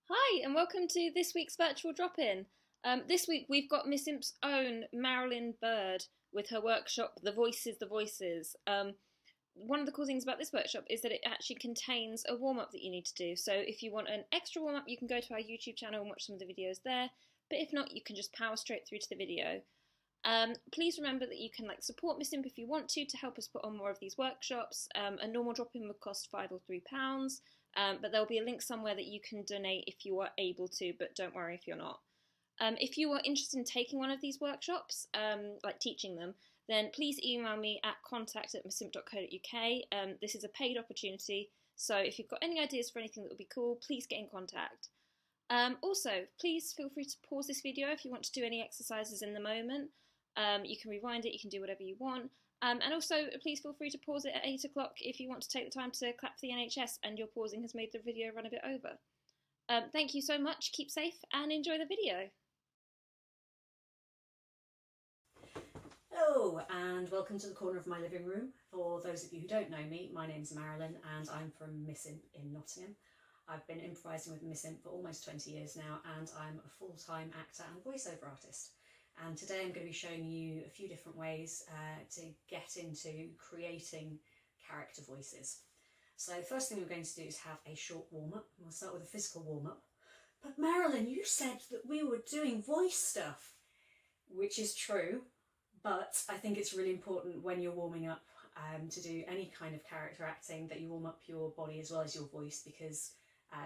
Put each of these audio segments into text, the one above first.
Hi, and welcome to this week's virtual drop-in. This week we've got MissImp's own Marilyn Bird with her workshop, The Voices, The Voices. One of the cool things about this workshop is that it actually contains a warm-up that you need to do. So if you want an extra warm-up, you can go to our YouTube channel and watch some of the videos there. But if not, you can just power straight through to the video. Please remember that you can support MissImp if you want to help us put on more of these workshops. A normal drop-in would cost £5 or £3. But there'll be a link somewhere that you can donate if you are able to, but don't worry if you're not. If you are interested in taking one of these workshops, like teaching them, then please email me at contact@missimp.co.uk. This is a paid opportunity, so if you've got any ideas for anything that would be cool, please get in contact. Also, please feel free to pause this video if you want to do any exercises in the moment. You can rewind it, you can do whatever you want. And also, please feel free to pause it at 8 o'clock if you want to take the time to clap for the NHS and your pausing has made the video run a bit over. Thank you so much, keep safe, and enjoy the video. Hello, and welcome to the corner of my living room. For those of you who don't know me, my name's Marilyn, and I'm from MissImp in Nottingham. I've been improvising with MissImp for almost 20 years now, and I'm a full-time actor and voiceover artist. And today I'm going to be showing you a few different ways to get into creating character voices. So the first thing we're going to do is have a short warm-up. We'll start with a physical warm-up. But Marilyn, you said that we were doing voice stuff, which is true, but I think it's really important when you're warming up to do any kind of character acting that you warm up your body as well as your voice, because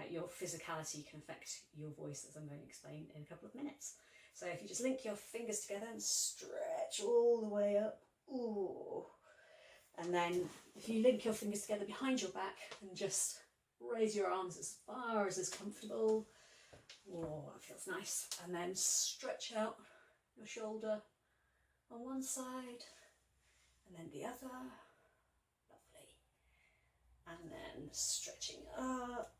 your physicality can affect your voice, as I'm going to explain in a couple of minutes. So if you just link your fingers together and stretch all the way up, ooh. And then if you link your fingers together behind your back and just raise your arms as far as is comfortable, oh, that feels nice. And then stretch out your shoulder on one side and then the other, lovely. And then stretching up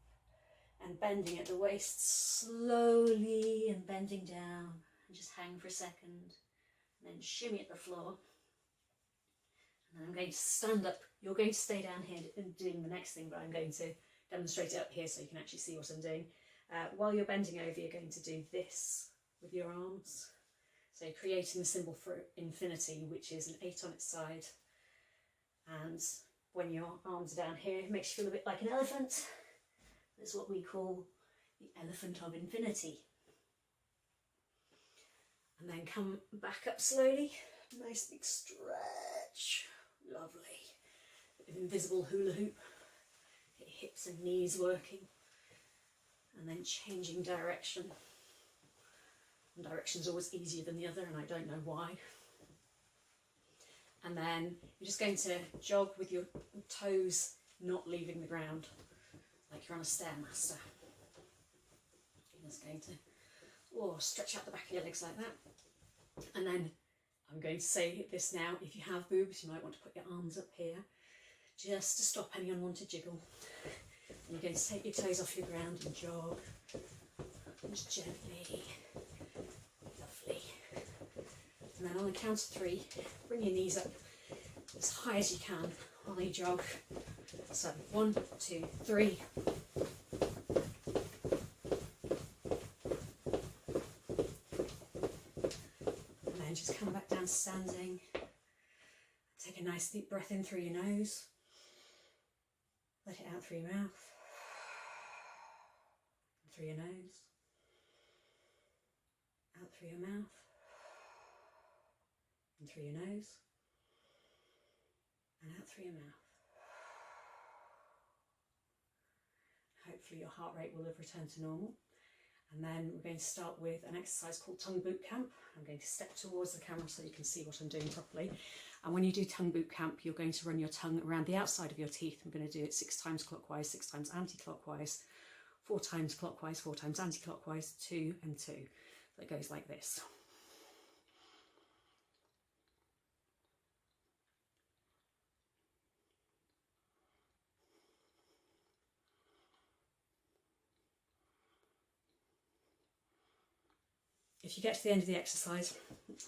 and bending at the waist slowly and bending down, and just hang for a second and then shimmy at the floor. And then I'm going to stand up. You're going to stay down here and doing the next thing, but I'm going to demonstrate it up here so you can actually see what I'm doing. While you're bending over, you're going to do this with your arms. So you're creating the symbol for infinity, which is an 8 on its side. And when your arms are down here, it makes you feel a bit like an elephant. It's what we call the elephant of infinity. And then come back up slowly, nice big stretch, lovely. Bit of invisible hula hoop, get your hips and knees working. And then changing direction. One direction's always easier than the other, and I don't know why. And then you're just going to jog with your toes not leaving the ground, like you're on a Stairmaster. You're just going to stretch out the back of your legs like that. And then I'm going to say this now, if you have boobs, you might want to put your arms up here, just to stop any unwanted jiggle. And you're going to take your toes off your ground and jog, and just gently, lovely. And then on the count of 3, bring your knees up as high as you can while you jog. So 1, 2, 3. And then just come back down standing. Take a nice deep breath in through your nose. Let it out through your mouth. Through your nose. Out through your mouth. And through your nose. And out through your mouth. Hopefully your heart rate will have returned to normal. And then we're going to start with an exercise called Tongue Bootcamp. I'm going to step towards the camera so you can see what I'm doing properly. And when you do Tongue Bootcamp, you're going to run your tongue around the outside of your teeth. I'm going to do it 6 times clockwise, 6 times anti-clockwise, 4 times clockwise, 4 times anti-clockwise, 2 and 2. So it goes like this. If you get to the end of the exercise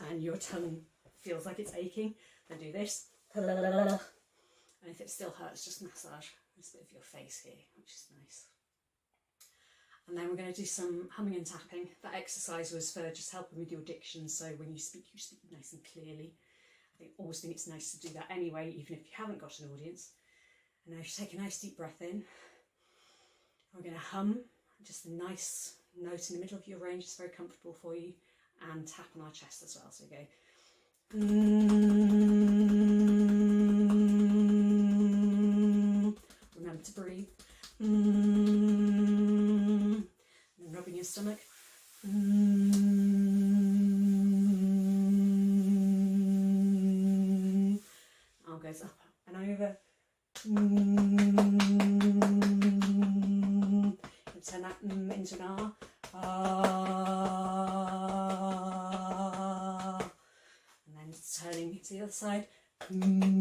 and your tongue feels like it's aching, then do this. And if it still hurts, just massage just a bit of your face here, which is nice. And then we're going to do some humming and tapping. That exercise was for just helping with your diction, so when you speak nice and clearly. I always think it's nice to do that anyway, even if you haven't got an audience. And now you take a nice deep breath in. We're going to hum just a nice note in the middle of your range. It's very comfortable for you. And tap on our chest as well. So we go. Remember to breathe. And rubbing your stomach. Arm goes up and over. Turn that into an R. And then turning to the other side. And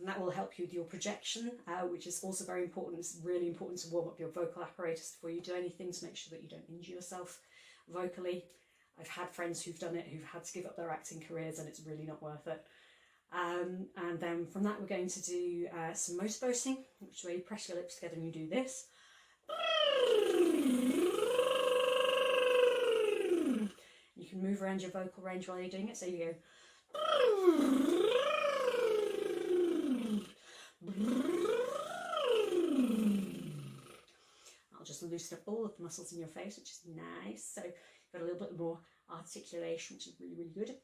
that will help you with your projection, which is also very important. It's really important to warm up your vocal apparatus before you do anything to make sure that you don't injure yourself vocally. I've had friends who've done it who've had to give up their acting careers, and it's really not worth it. And then from that we're going to do some motor voicing, which is where you press your lips together and you do this. You can move around your vocal range while you're doing it, so you go. I'll just loosen up all of the muscles in your face, which is nice. So you've got a little bit more articulation, which is really, really good.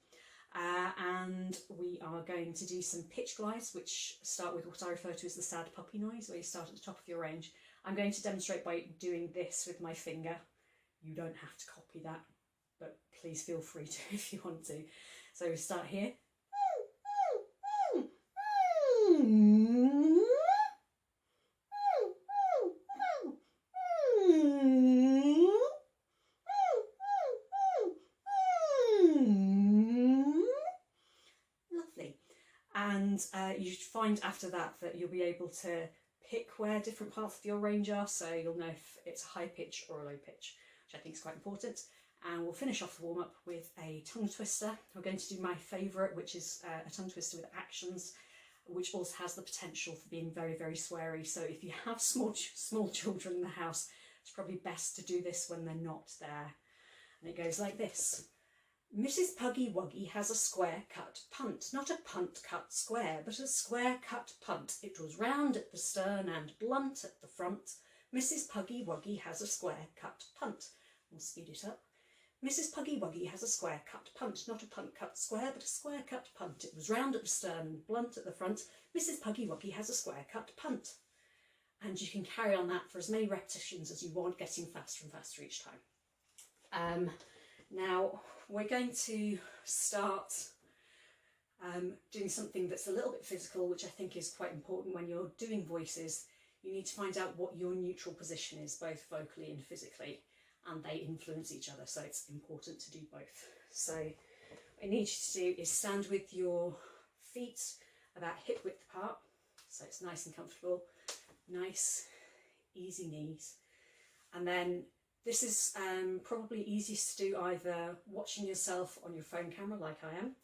And we are going to do some pitch glides, which start with what I refer to as the sad puppy noise, where you start at the top of your range. I'm going to demonstrate by doing this with my finger. You don't have to copy that, but please feel free to if you want to. So we start here. Lovely. And you find after that that you'll be able to pick where different parts of your range are, so you'll know if it's a high pitch or a low pitch, which I think is quite important. And we'll finish off the warm-up with a tongue twister. We're going to do my favourite, which is a tongue twister with actions, which also has the potential for being very, very sweary. So if you have small children in the house, it's probably best to do this when they're not there. And it goes like this. Mrs. Puggy Wuggy has a square cut punt, not a punt cut square, but a square cut punt. It was round at the stern and blunt at the front. Mrs. Puggy Wuggy has a square cut punt. We'll speed it up. Mrs. Puggy Wuggy has a square cut punt, not a punt cut square, but a square cut punt. It was round at the stern and blunt at the front. Mrs. Puggy Wuggy has a square cut punt. And you can carry on that for as many repetitions as you want, getting faster and faster each time. Now we're going to start doing something that's a little bit physical, which I think is quite important when you're doing voices. You need to find out what your neutral position is, both vocally and physically, and they influence each other, so it's important to do both. So what I need you to do is stand with your feet about hip width apart, so it's nice and comfortable, nice easy knees. And then this is probably easiest to do either watching yourself on your phone camera like I am,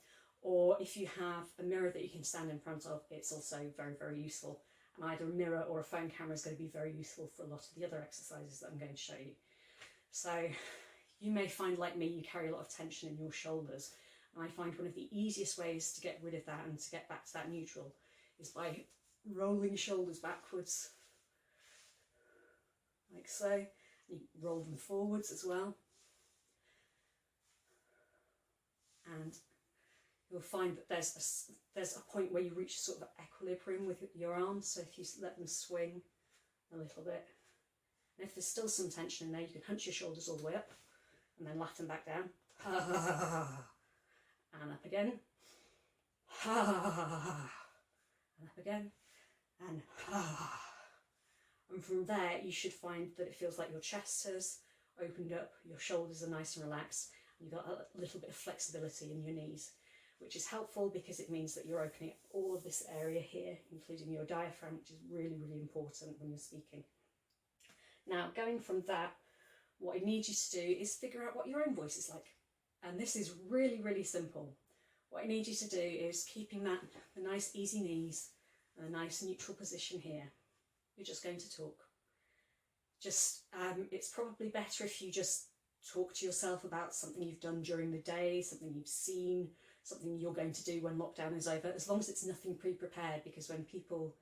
or if you have a mirror that you can stand in front of, it's also very, very useful. And either a mirror or a phone camera is going to be very useful for a lot of the other exercises that I'm going to show you. So you may find, like me, you carry a lot of tension in your shoulders. And I find one of the easiest ways to get rid of that and to get back to that neutral is by rolling shoulders backwards, like so. You roll them forwards as well. And you'll find that there's a point where you reach sort of equilibrium with your arms. So if you let them swing a little bit, and if there's still some tension in there, you can hunch your shoulders all the way up and then laugh them back down. And up again. And up again. And from there, you should find that it feels like your chest has opened up, your shoulders are nice and relaxed, and you've got a little bit of flexibility in your knees, which is helpful because it means that you're opening up all of this area here, including your diaphragm, which is really, really important when you're speaking. Now, going from that, what I need you to do is figure out what your own voice is like. And this is really, really simple. What I need you to do is keeping the nice easy knees and a nice neutral position here. You're just going to talk. Just, it's probably better if you just talk to yourself about something you've done during the day, something you've seen, something you're going to do when lockdown is over, as long as it's nothing pre-prepared, because when people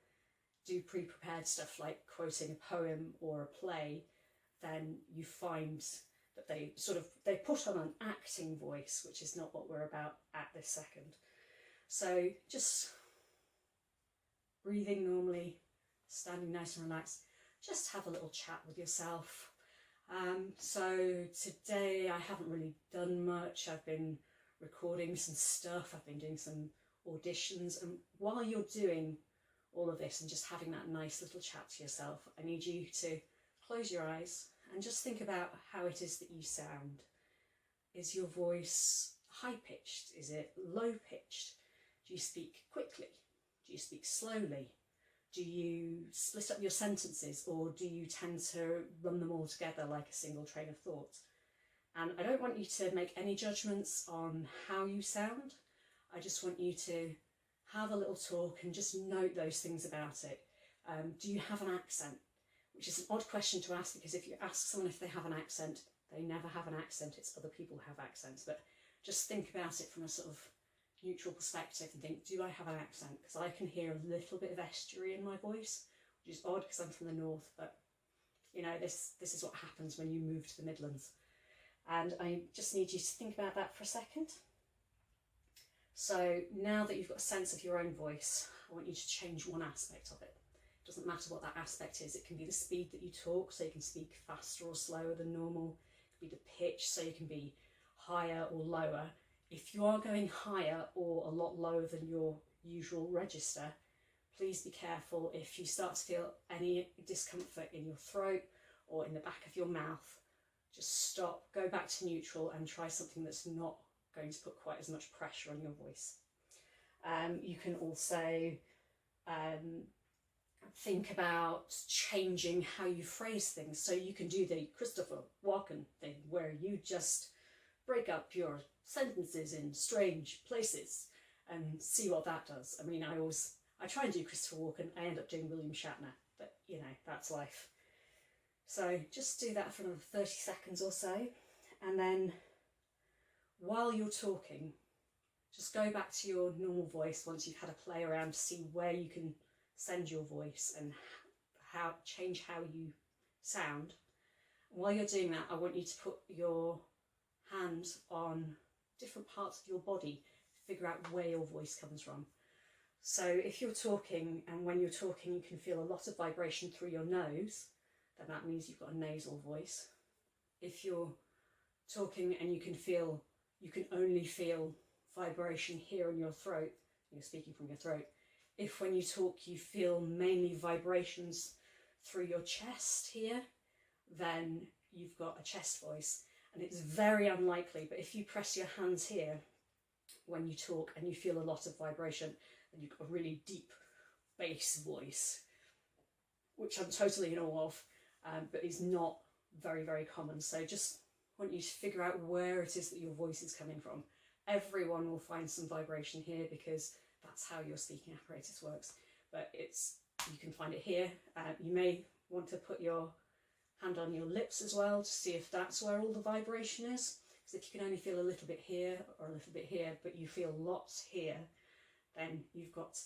do pre-prepared stuff like quoting a poem or a play, then you find that they put on an acting voice, which is not what we're about at this second. So just breathing normally, standing nice and relaxed, just have a little chat with yourself. So today I haven't really done much. I've been recording some stuff, I've been doing some auditions, and while you're doing all of this and just having that nice little chat to yourself, I need you to close your eyes and just think about how it is that you sound. Is your voice high-pitched? Is it low-pitched? Do you speak quickly? Do you speak slowly? Do you split up your sentences, or do you tend to run them all together like a single train of thought? And I don't want you to make any judgments on how you sound. I just want you to have a little talk and just note those things about it. Do you have an accent? Which is an odd question to ask, because if you ask someone if they have an accent, they never have an accent. It's other people who have accents. But just think about it from a sort of neutral perspective and think, do I have an accent? Because I can hear a little bit of estuary in my voice, which is odd because I'm from the north, but you know, this is what happens when you move to the Midlands. And I just need you to think about that for a second. So now that you've got a sense of your own voice, I want you to change one aspect of it. It doesn't matter what that aspect is. It can be the speed that you talk, so you can speak faster or slower than normal. It could be the pitch, so you can be higher or lower. If you are going higher or a lot lower than your usual register, please be careful. If you start to feel any discomfort in your throat or in the back of your mouth, just stop, go back to neutral and try something that's not going to put quite as much pressure on your voice. You can also think about changing how you phrase things. So you can do the Christopher Walken thing, where you just break up your sentences in strange places and see what that does. I mean, I try and do Christopher Walken, I end up doing William Shatner, but you know, that's life. So just do that for another 30 seconds or so, and then while you're talking, just go back to your normal voice once you've had a play around to see where you can send your voice and change how you sound. And while you're doing that, I want you to put your hand on different parts of your body to figure out where your voice comes from. So if you're talking, and when you're talking you can feel a lot of vibration through your nose, then that means you've got a nasal voice. If you're talking and you can only feel vibration here in your throat, you're speaking from your throat. If when you talk you feel mainly vibrations through your chest here, then you've got a chest voice. And it's very unlikely, but if you press your hands here when you talk and you feel a lot of vibration, then you've got a really deep bass voice, which I'm totally in awe of, but is not very, very common. So just want you to figure out where it is that your voice is coming from. Everyone will find some vibration here because that's how your speaking apparatus works, but you can find it here. You may want to put your hand on your lips as well to see if that's where all the vibration is, because if you can only feel a little bit here or a little bit here, but you feel lots here, then you've got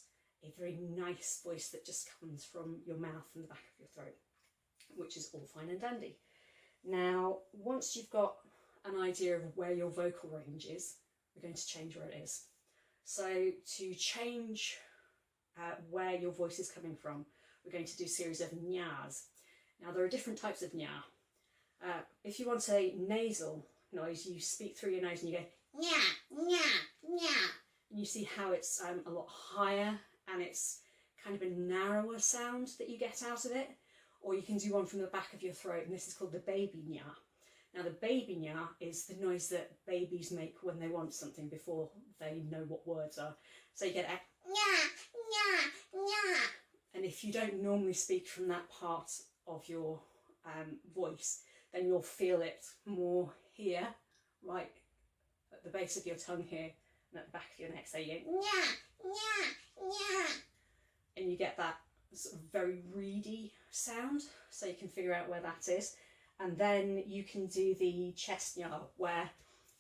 a very nice voice that just comes from your mouth and the back of your throat, which is all fine and dandy. Now, once you've got an idea of where your vocal range is, we're going to change where it is. So to change where your voice is coming from, we're going to do a series of nyas. Now, there are different types of nya. If you want a nasal noise, you speak through your nose and you go nya, nya, nya. And you see how it's a lot higher and it's kind of a narrower sound that you get out of it. Or you can do one from the back of your throat, and this is called the baby nya. Now, the baby nya is the noise that babies make when they want something before they know what words are. So you get a nya, nya, nya. And if you don't normally speak from that part of your voice, then you'll feel it more here, right at the base of your tongue here, and at the back of your neck. So you go nya, nya, nya. And you get sort of very reedy sound, so you can figure out where that is. And then you can do the chest nya, where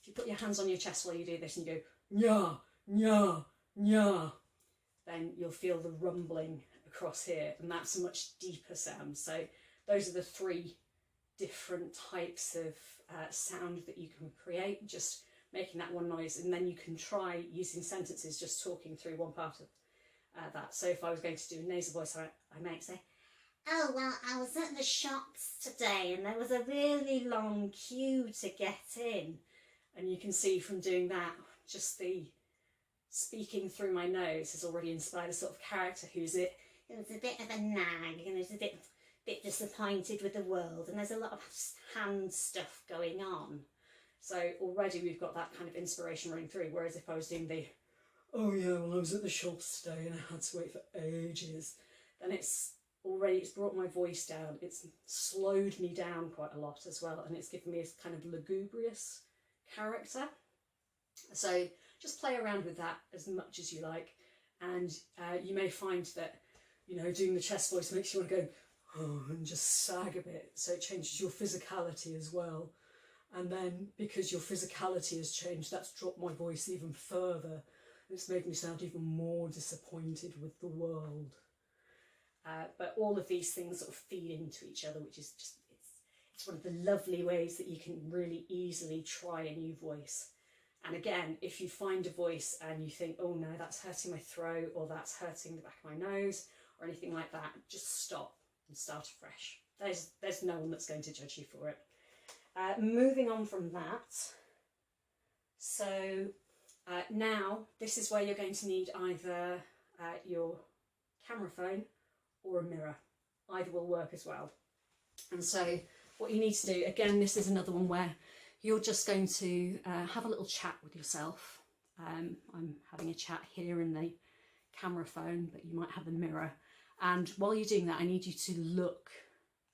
if you put your hands on your chest while you do this and you go nya, nya, nya, then you'll feel the rumbling across here, and that's a much deeper sound. So those are the three different types of sound that you can create, just making that one noise. And then you can try using sentences, just talking through one part of that. So if I was going to do a nasal voice, I might say, oh, well, I was at the shops today and there was a really long queue to get in. And you can see from doing that, just the speaking through my nose has already inspired a sort of character who's it was a bit of a nag and is a bit disappointed with the world, and there's a lot of hand stuff going on. So already we've got that kind of inspiration running through, whereas if I was doing the, oh yeah, well I was at the shops today and I had to wait for ages, then it's brought my voice down, it's slowed me down quite a lot as well, and it's given me a kind of lugubrious character. So just play around with that as much as you like, and you may find that, you know, doing the chest voice makes you want to go, oh, and just sag a bit, so it changes your physicality as well. And then because your physicality has changed, that's dropped my voice even further. It's made me sound even more disappointed with the world. But all of these things sort of feed into each other, which is just, it's one of the lovely ways that you can really easily try a new voice. And again, if you find a voice and you think, oh no, that's hurting my throat, or that's hurting the back of my nose, or anything like that, just stop and start afresh. There's no one that's going to judge you for it. Moving on from that, so now this is where you're going to need either your camera phone or a mirror. Either will work as well. And so what you need to do, again, this is another one where you're just going to have a little chat with yourself. I'm having a chat here in the camera phone, but you might have the mirror. And while you're doing that, I need you to look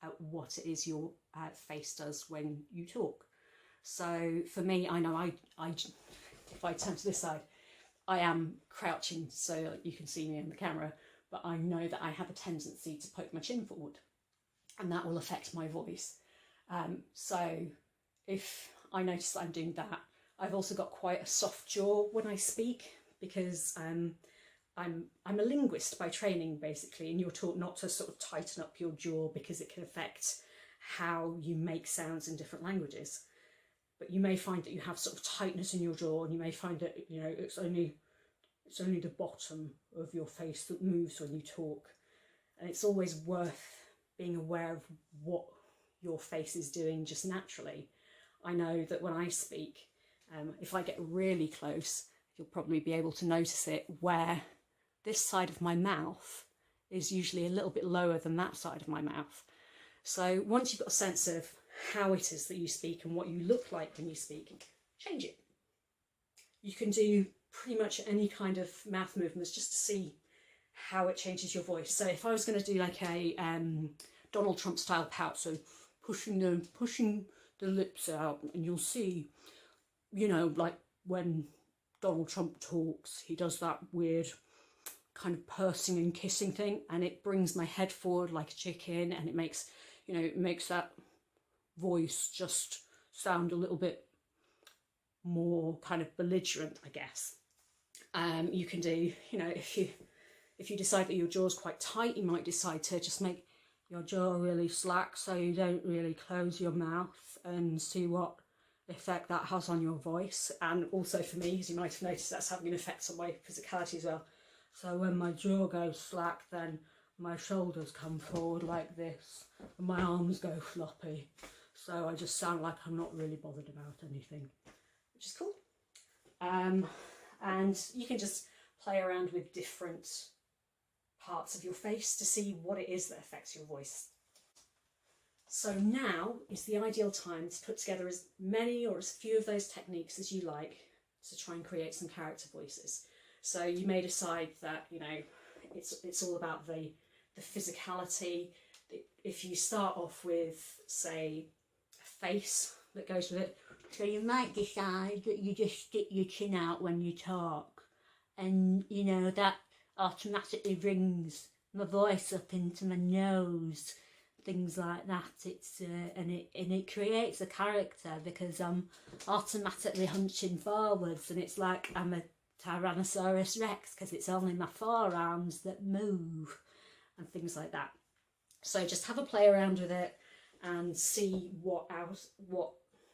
at what it is your face does when you talk. So for me, I know I if I turn to this side, I am crouching so you can see me on the camera, but I know that I have a tendency to poke my chin forward, and that will affect my voice. So if I notice that I'm doing that, I've also got quite a soft jaw when I speak, because I'm a linguist by training, basically, and you're taught not to sort of tighten up your jaw because it can affect how you make sounds in different languages. But you may find that you have sort of tightness in your jaw, and you may find that, you know, it's only the bottom of your face that moves when you talk. And it's always worth being aware of what your face is doing just naturally. I know that when I speak, if I get really close, you'll probably be able to notice it, where this side of my mouth is usually a little bit lower than that side of my mouth. So once you've got a sense of how it is that you speak and what you look like when you speak, change it. You can do pretty much any kind of mouth movements just to see how it changes your voice. So if I was going to do like a Donald Trump style pout, so pushing the lips out, and you'll see, you know, like when Donald Trump talks, he does that weird kind of pursing and kissing thing, and it brings my head forward like a chicken, and it makes, you know, it makes that voice just sound a little bit more kind of belligerent, I guess. You can do, you know, if you decide that your jaw's quite tight, you might decide to just make your jaw really slack so you don't really close your mouth, and see what effect that has on your voice. And also for me, as you might have noticed, that's having an effect on my physicality as well. So when my jaw goes slack, then my shoulders come forward like this and my arms go floppy. So I just sound like I'm not really bothered about anything, which is cool. And you can just play around with different parts of your face to see what it is that affects your voice. So now is the ideal time to put together as many or as few of those techniques as you like to try and create some character voices. So you may decide that, you know, it's all about the physicality. If you start off with, say, a face that goes with it, so you might decide that you just stick your chin out when you talk, and, you know, that automatically brings my voice up into my nose, things like that. It's and it creates a character because I'm automatically hunching forwards, and it's like I'm a Tyrannosaurus Rex because it's only my forearms that move and things like that. So just have a play around with it and see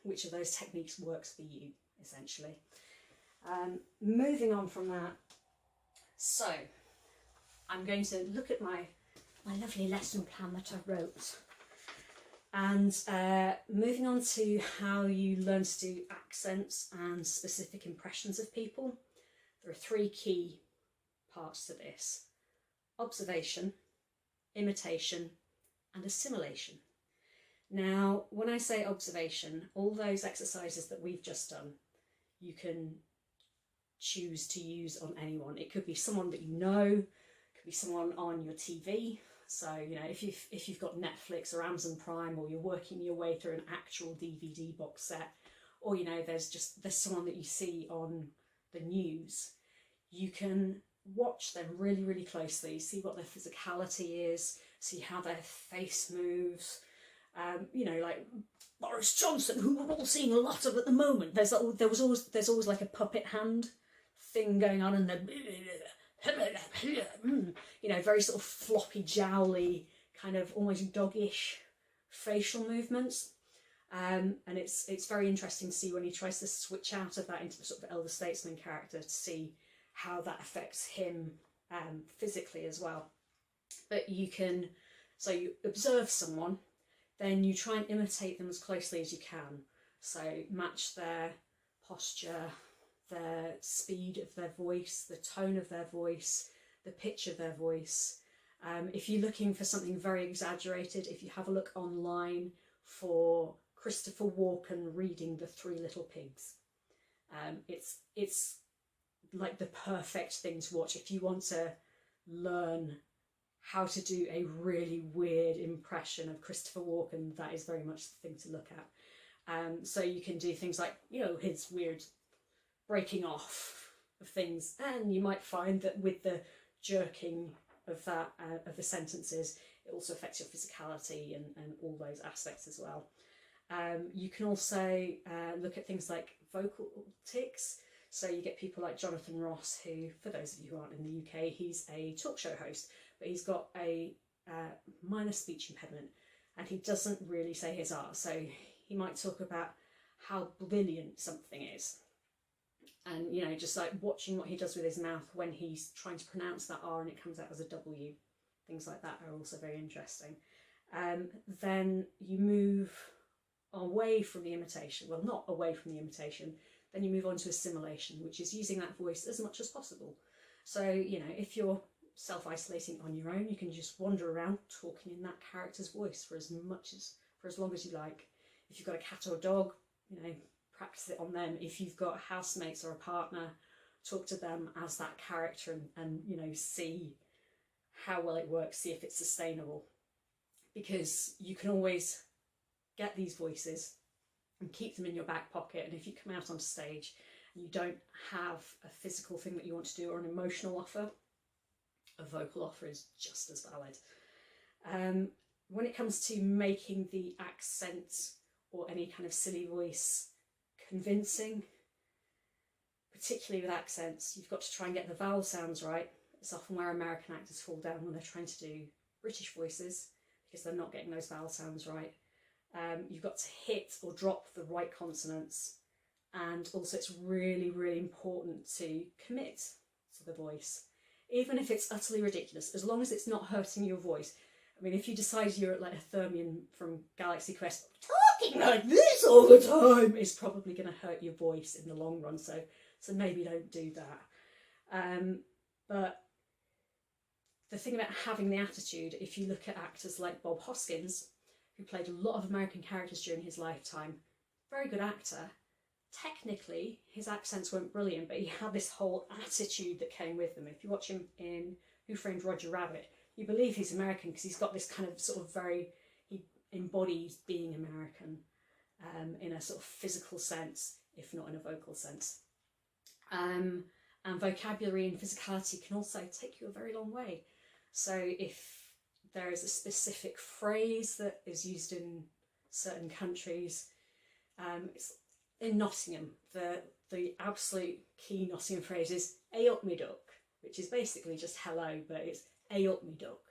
which of those techniques works for you, essentially. Moving on from that, so I'm going to look at my lovely lesson plan that I wrote, and moving on to how you learn to do accents and specific impressions of people. There are 3 key parts to this: observation, imitation, and assimilation. Now, when I say observation, all those exercises that we've just done, you can choose to use on anyone. It could be someone that you know, it could be someone on your TV. So, you know, if you've got Netflix or Amazon Prime, or you're working your way through an actual DVD box set, or, you know, there's someone that you see on the news, you can watch them really, really closely, see what their physicality is, see how their face moves. You know, like Boris Johnson, who we're all seeing a lot of at the moment. There's always like a puppet hand thing going on, and then, you know, very sort of floppy, jowly, kind of almost doggish facial movements. And it's very interesting to see when he tries to switch out of that into the sort of elder statesman character, to see how that affects him physically as well. But you observe someone, then you try and imitate them as closely as you can. So match their posture, their speed of their voice, the tone of their voice, the pitch of their voice. If you're looking for something very exaggerated, if you have a look online for Christopher Walken reading The 3 Little Pigs, it's like the perfect thing to watch if you want to learn how to do a really weird impression of Christopher Walken. That is very much the thing to look at. So you can do things like, you know, his weird breaking off of things, and you might find that with the jerking of that of the sentences, it also affects your physicality and all those aspects as well. You can also look at things like vocal tics. So you get people like Jonathan Ross, who, for those of you who aren't in the UK, he's a talk show host, but he's got a minor speech impediment, and he doesn't really say his R. So he might talk about how brilliant something is. And, you know, just like watching what he does with his mouth when he's trying to pronounce that R and it comes out as a W. Things like that are also very interesting. Then you move away from the imitation. Well, not away from the imitation. Then you move on to assimilation, which is using that voice as much as possible. So, you know, if you're self-isolating on your own, you can just wander around talking in that character's voice for as long as you like. If you've got a cat or a dog, you know, practice it on them. If you've got housemates or a partner, talk to them as that character and you know, see how well it works, see if it's sustainable. Because you can always get these voices and keep them in your back pocket, and if you come out on stage and you don't have a physical thing that you want to do or an emotional offer, a vocal offer is just as valid. When it comes to making the accent or any kind of silly voice convincing, particularly with accents, you've got to try and get the vowel sounds right. It's often where American actors fall down when they're trying to do British voices, because they're not getting those vowel sounds right. You've got to hit or drop the right consonants, and also it's really, really important to commit to the voice, even if it's utterly ridiculous, as long as it's not hurting your voice. I mean, if you decide you're like a Thermian from Galaxy Quest, talking like this all the time, is probably going to hurt your voice in the long run, so maybe don't do that. But the thing about having the attitude, if you look at actors like Bob Hoskins, who played a lot of American characters during his lifetime, very good actor. Technically, his accents weren't brilliant, but he had this whole attitude that came with them. If you watch him in Who Framed Roger Rabbit, you believe he's American because he's got this kind of sort of he embodies being American in a sort of physical sense, if not in a vocal sense. And vocabulary and physicality can also take you a very long way. So if there is a specific phrase that is used in certain countries, it's in Nottingham, the absolute key Nottingham phrase is "ay up me duck," which is basically just hello, but it's "ay up me duck."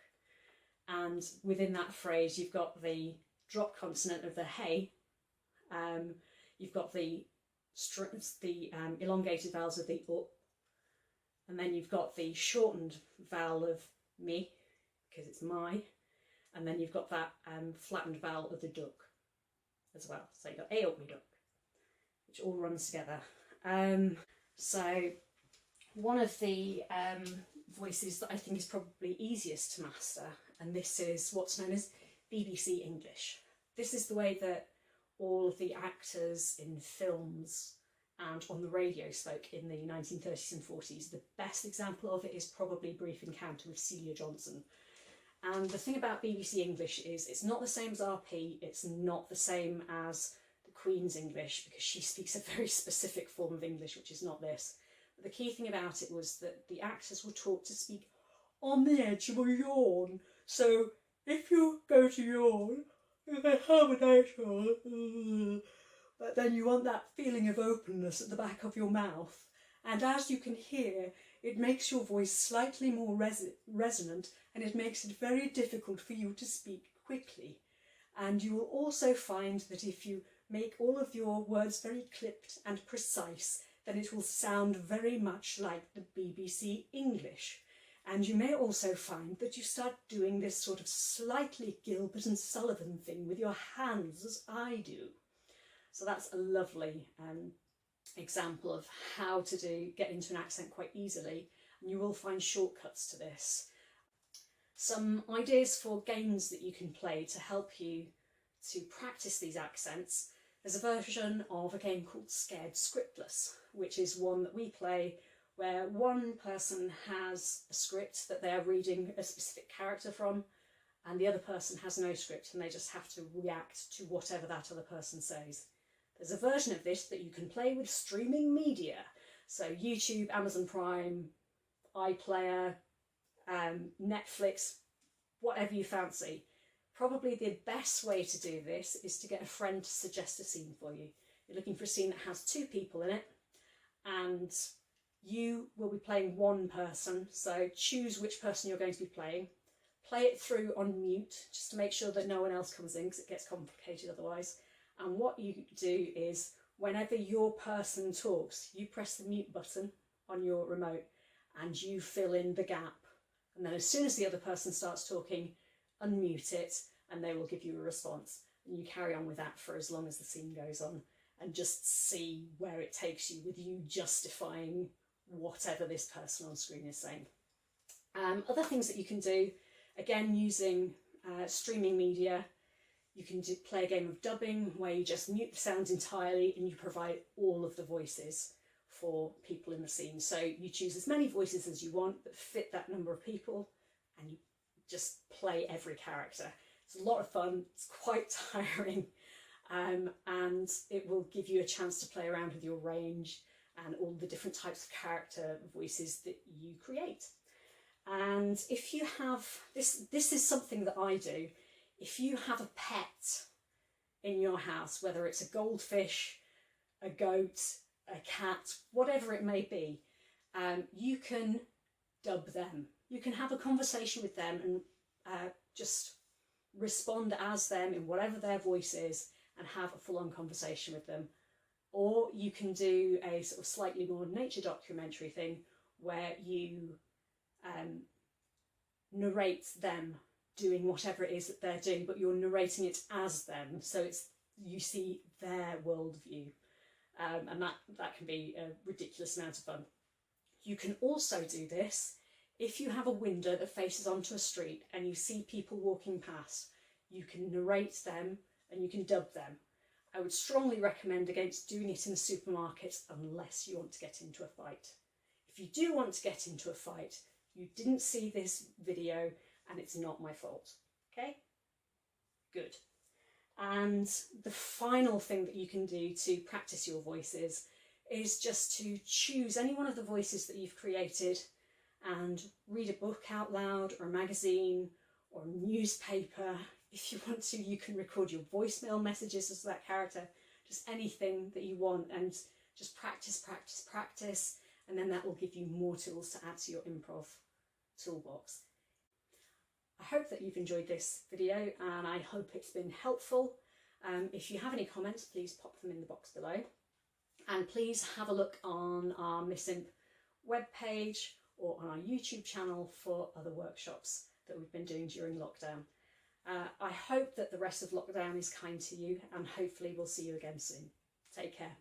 And within that phrase, you've got the drop consonant of the hey, you've got the elongated vowels of the up, and then you've got the shortened vowel of me, because it's my, and then you've got that flattened vowel of the duck as well. So you've got "ay up me duck," which all runs together. So one of the voices that I think is probably easiest to master, and this is what's known as BBC English. This is the way that all of the actors in films and on the radio spoke in the 1930s and 40s. The best example of it is probably Brief Encounter with Celia Johnson. And the thing about BBC English is it's not the same as RP, it's not the same as the Queen's English, because she speaks a very specific form of English, which is not this. But the key thing about it was that the actors were taught to speak on the edge of a yawn. So if you go to yawn, you can have a nice yawn, but then you want that feeling of openness at the back of your mouth. And as you can hear, it makes your voice slightly more resonant, and it makes it very difficult for you to speak quickly. And you will also find that if you make all of your words very clipped and precise, then it will sound very much like the BBC English. And you may also find that you start doing this sort of slightly Gilbert and Sullivan thing with your hands, as I do. So that's a lovely example of how to get into an accent quite easily, and you will find shortcuts to this. Some ideas for games that you can play to help you to practice these accents. There's a version of a game called Scared Scriptless, which is one that we play where one person has a script that they are reading a specific character from, and the other person has no script and they just have to react to whatever that other person says. There's a version of this that you can play with streaming media, so YouTube, Amazon Prime, iPlayer, Netflix, whatever you fancy. Probably the best way to do this is to get a friend to suggest a scene for you. You're looking for a scene that has 2 people in it, and you will be playing one person, so choose which person you're going to be playing. Play it through on mute, just to make sure that no one else comes in, because it gets complicated otherwise. And what you do is, whenever your person talks, you press the mute button on your remote and you fill in the gap. And then as soon as the other person starts talking, unmute it and they will give you a response. And you carry on with that for as long as the scene goes on, and just see where it takes you with you justifying whatever this person on screen is saying. Other things that you can do, again using streaming media, you can play a game of dubbing where you just mute the sounds entirely and you provide all of the voices for people in the scene. So you choose as many voices as you want that fit that number of people, and you just play every character. It's a lot of fun, it's quite tiring, and it will give you a chance to play around with your range and all the different types of character voices that you create. And if you have, this is something that I do, if you have a pet in your house, whether it's a goldfish, a goat, a cat, whatever it may be, you can dub them. You can have a conversation with them and just respond as them in whatever their voice is and have a full-on conversation with them. Or you can do a sort of slightly more nature documentary thing where you narrate them doing whatever it is that they're doing, but you're narrating it as them, so you see their worldview, and that can be a ridiculous amount of fun. You can also do this if you have a window that faces onto a street and you see people walking past. You can narrate them and you can dub them. I would strongly recommend against doing it in a supermarket unless you want to get into a fight. If you do want to get into a fight, you didn't see this video and it's not my fault, okay? Good. And the final thing that you can do to practice your voices is just to choose any one of the voices that you've created and read a book out loud, or a magazine, or a newspaper. If you want to, you can record your voicemail messages as that character, just anything that you want, and just practice, practice, practice, and then that will give you more tools to add to your improv toolbox. I hope that you've enjoyed this video, and I hope it's been helpful. If you have any comments, please pop them in the box below. And please have a look on our MissImp webpage or on our YouTube channel for other workshops that we've been doing during lockdown. I hope that the rest of lockdown is kind to you, and hopefully we'll see you again soon. Take care.